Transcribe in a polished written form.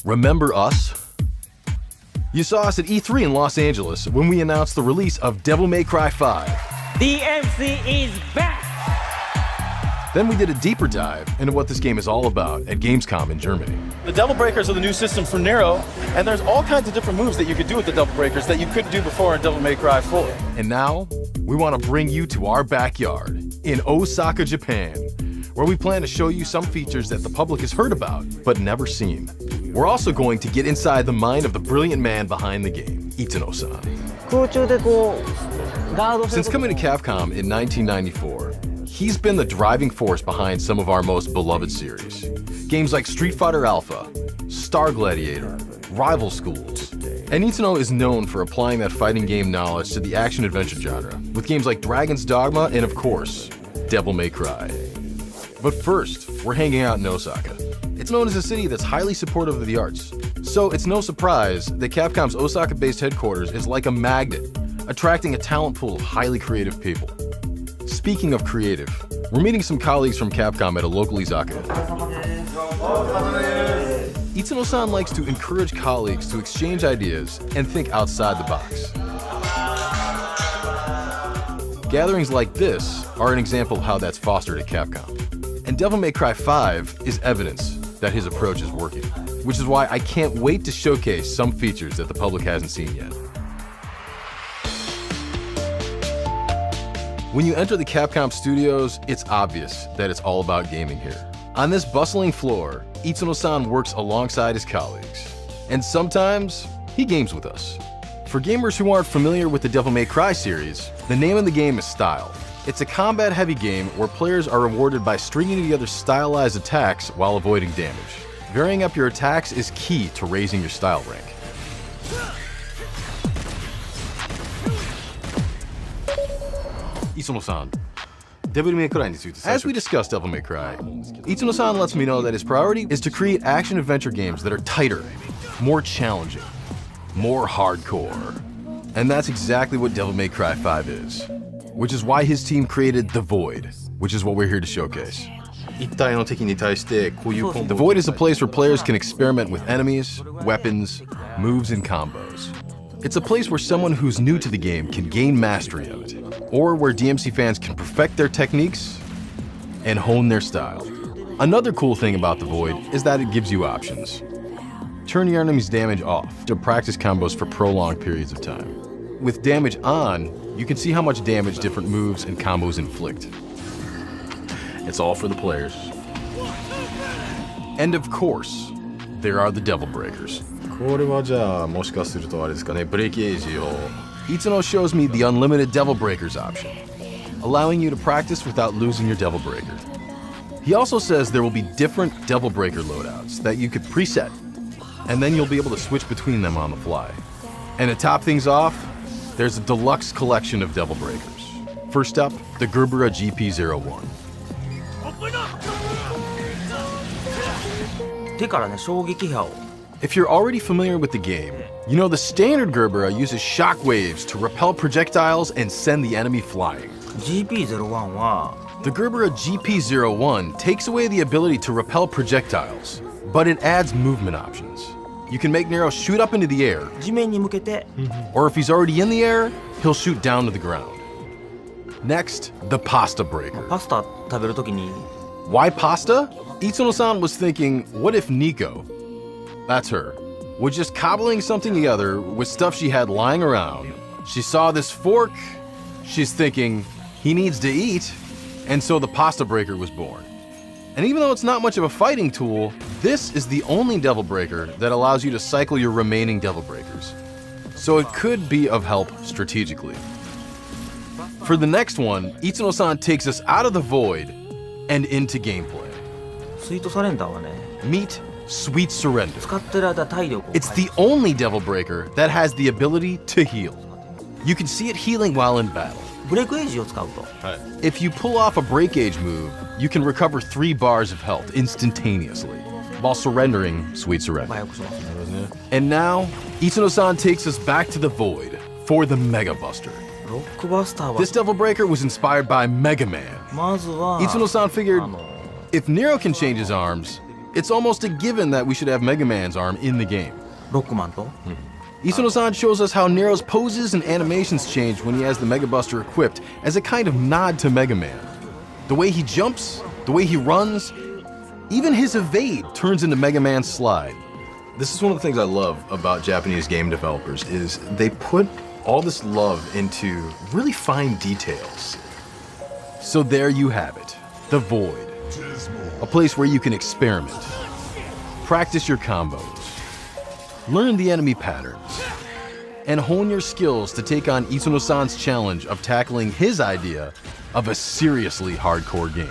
Remember us? You saw us at E3 in Los Angeles when we announced the release of Devil May Cry 5. DMC is back! Then we did a deeper dive into what this game is all about at Gamescom in Germany. The Devil Breakers are the new system for Nero, and there's all kinds of different moves that you could do with the Devil Breakers that you couldn't do before in Devil May Cry 4. And now, we want to bring you to our backyard in Osaka, Japan, where we plan to show you some features that the public has heard about, but never seen. We're also going to get inside the mind of the brilliant man behind the game, Itsuno-san. Since coming to Capcom in 1994, he's been the driving force behind some of our most beloved series. Games like Street Fighter Alpha, Star Gladiator, Rival Schools. And Itsuno is known for applying that fighting game knowledge to the action-adventure genre, with games like Dragon's Dogma and, of course, Devil May Cry. But first, we're hanging out in Osaka. It's known as a city that's highly supportive of the arts. So it's no surprise that Capcom's Osaka-based headquarters is like a magnet, attracting a talent pool of highly creative people. Speaking of creative, we're meeting some colleagues from Capcom at a local izakaya. Itsuno-san likes to encourage colleagues to exchange ideas and think outside the box. Gatherings like this are an example of how that's fostered at Capcom. And Devil May Cry 5 is evidence that his approach is working, which is why I can't wait to showcase some features that the public hasn't seen yet. When you enter the Capcom studios, it's obvious that it's all about gaming here. On this bustling floor, Itsuno-san works alongside his colleagues. And sometimes, he games with us. For gamers who aren't familiar with the Devil May Cry series, the name of the game is Style. It's a combat-heavy game where players are rewarded by stringing together stylized attacks while avoiding damage. Varying up your attacks is key to raising your style rank. Itsuno-san, as we discussed Devil May Cry, Itsuno-san lets me know that his priority is to create action-adventure games that are tighter, more challenging, more hardcore. And that's exactly what Devil May Cry 5 is. Which is why his team created The Void, which is what we're here to showcase. The Void is a place where players can experiment with enemies, weapons, moves, and combos. It's a place where someone who's new to the game can gain mastery of it, or where DMC fans can perfect their techniques and hone their style. Another cool thing about The Void is that it gives you options. Turn your enemy's damage off to practice combos for prolonged periods of time. With damage on, you can see how much damage different moves and combos inflict. It's all for the players. And of course, there are the Devil Breakers. Itsuno shows me the unlimited Devil Breakers option, allowing you to practice without losing your Devil Breaker. He also says there will be different Devil Breaker loadouts that you could preset, and then you'll be able to switch between them on the fly. And to top things off, there's a deluxe collection of Devil Breakers. First up, the Gerbera GP01. If you're already familiar with the game, you know the standard Gerbera uses shock waves to repel projectiles and send the enemy flying. The Gerbera GP01 takes away the ability to repel projectiles, but it adds movement options. You can make Nero shoot up into the air, or if he's already in the air, he'll shoot down to the ground. Next, the Pasta Breaker. Why pasta? Itsuno-san was thinking, what if Nico, that's her, was just cobbling something together with stuff she had lying around. She saw this fork, she's thinking, he needs to eat, and so the Pasta Breaker was born. And even though it's not much of a fighting tool, this is the only Devil Breaker that allows you to cycle your remaining Devil Breakers. So it could be of help strategically. For the next one, Itsuno-san takes us out of the Void and into gameplay. Meet Sweet Surrender. It's the only Devil Breaker that has the ability to heal. You can see it healing while in battle. If you pull off a Break Age move, you can recover 3 bars of health instantaneously, while surrendering Sweet Surrender. And now, Itsuno-san takes us back to the Void for the Mega Buster. This Devil Breaker was inspired by Mega Man. Itsuno-san figured, if Nero can change his arms, It's almost a given that we should have Mega Man's arm in the game. ロックマンと Isuno-san shows us how Nero's poses and animations change when he has the Mega Buster equipped as a kind of nod to Mega Man. The way he jumps, the way he runs, even his evade turns into Mega Man's slide. This is one of the things I love about Japanese game developers is they put all this love into really fine details. So there you have it, the Void. A place where you can experiment, practice your combos, learn the enemy patterns, and hone your skills to take on Isuno-san's challenge of tackling his idea of a seriously hardcore game.